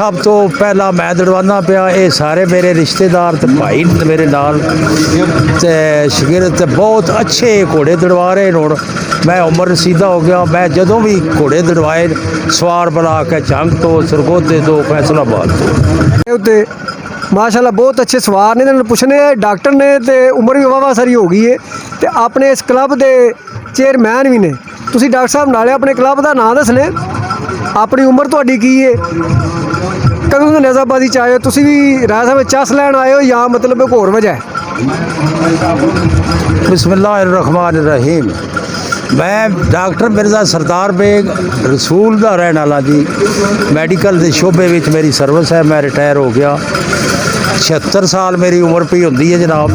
सब तो पहला मैं दड़वाना पिया, ये सारे मेरे रिश्तेदार ते भाई मेरे नाल ते शगिर्द ते बहुत अच्छे घोड़े दड़वा रहे हैं। हुण मैं उम्र रसीदा हो गया, मैं जदों भी घोड़े दड़वाए सवार बना के जंग तो सरगोधे तो फैसलाबाद तो उत्ते माशाल्लाह बहुत अच्छे सवार ने। इन्होंने पुछने डॉक्टर ने ते उम्र भी वावा सारी हो गई है ते अपने इस क्लब के चेयरमैन भी ने। तुसी डॉक्टर साहब नाले अपने क्लब का नाम दसने, अपनी उम्र तुहाडी की है, कदों तो नेज़ाबाजी च आए हो, तुसी भी राय साहब चस लैन आए हो या मतलब कोई होर वजह है? बिस्मिल्लाहिर्रहमानिर्रहीम। मैं डॉक्टर मिर्ज़ा सरदार बेग रसूल का रहने वाला जी। मैडिकल के शोबे में मेरी सर्विस है, मैं रिटायर हो गया। 76 साल मेरी उम्र पई होंदी है जनाब।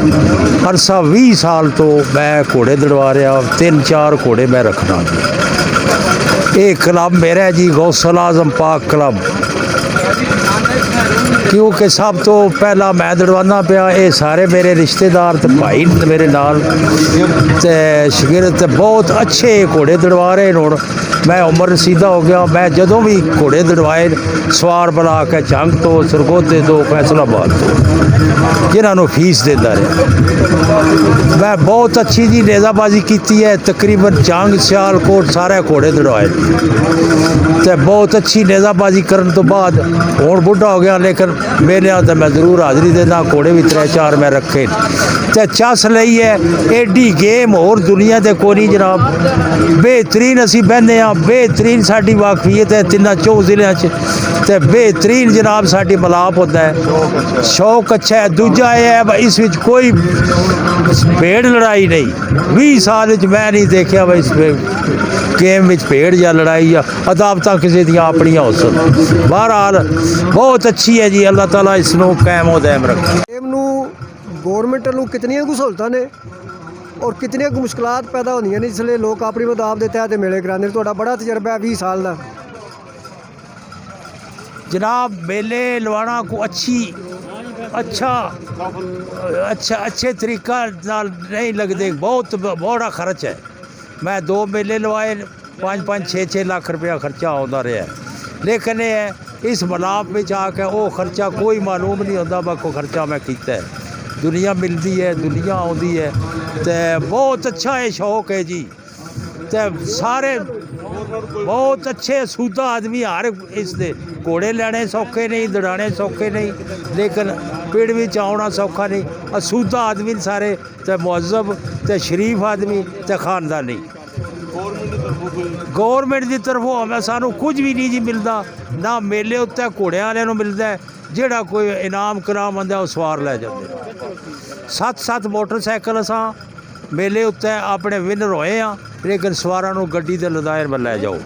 अरसा 20 साल तो मैं घोड़े दड़वा रहा, 3-4 घोड़े मैं रखना जी। ये क्लब मेरा है जी, गौसल आजम पाक क्लब। क्योंकि सब तो पहला मैं दड़वाना पिया, ये सारे मेरे रिश्तेदार ते भाई मेरे नाल ते शगिर्द ते बहुत अच्छे घोड़े दड़वा रहे हैं। हुण मैं उम्र रसीदा हो गया, मैं जदों भी घोड़े दड़वाए सवार बना के जंग तो सरगोधे तो फैसलाबाद तो जिन्होंने फीस देता रहा। मैं बहुत अच्छी जी नेज़ाबाजी की है, तकरीबन जंग सियालकोट सारे घोड़े दड़वाए ते बहुत अच्छी नेज़ाबाजी करने तो बाद हुण बुढ़ा हो गया, लेकिन मेरे तो मैं जरूर हाज़री देना। घोड़े भी 3-4 मैं रखे ते चस लई है। एडी गेम और दुनिया दे कोई नहीं जनाब। बेहतरीन असी बहने हाँ, बेहतरीन साडी वाकफियत है 3-4 जिलों ते बेहतरीन जनाब साडी मिलाप होता है, शौक अच्छा है। दूजा है इस विच कोई भेड़ लड़ाई नहीं। 20 साल मैं नहीं देखा भाई इस गेम में भेड़ या लड़ाई या अदावत किसी दियाँ अपनियाँ हो सन। बहरहाल बहुत अच्छी है जी, अल्लाह ताला इसनों कायम व दायम रखे। गेम नू गौरमेंट नू कितनियां कुछ सहूलतां ने और कितनियां कुछ मुश्किलात पैदा होंदियां ने जिसले लोग अपनी मदाब दे तहत मेले करांदे। तुहाडा बड़ा तजर्बा है 20 साल का जनाब। मेले लवाना को अच्छे तरीका नाल नहीं लगते, बहुत बड़ा खर्च है। मैं 2 मेले लवाए, 5-6 लाख रुपया खर्चा आता रहा है, लेकिन ये है इस मिलाप में आके वो खर्चा कोई मालूम नहीं होता मैं को खर्चा मैं किया है। दुनिया मिलती है, दुनिया आती है तो बहुत अच्छा है, शौक है जी। तो सारे बहुत अच्छे सूदा आदमी हर इसके घोड़े लैने सौखे नहीं, दड़ाने सौखे नहीं, लेकिन पिंड में आना सौखा नहीं। असूदा आदमी सारे तो मुहज़्ज़ब तो शरीफ आदमी तो खानदानी। गौरमेंट की तरफों हमें सानू कुछ भी नहीं जी मिलता, ना मेले उत्ते घोड़े वाले मिलता है। जोड़ा कोई इनाम कराम आंदा वो सवार लै जाते। 7 मोटरसाइकिल असां मेले उत्ते अपने विनर होए हाँ, लेकिन सवारां नूं गड्डी ते लदाए लै जाओ।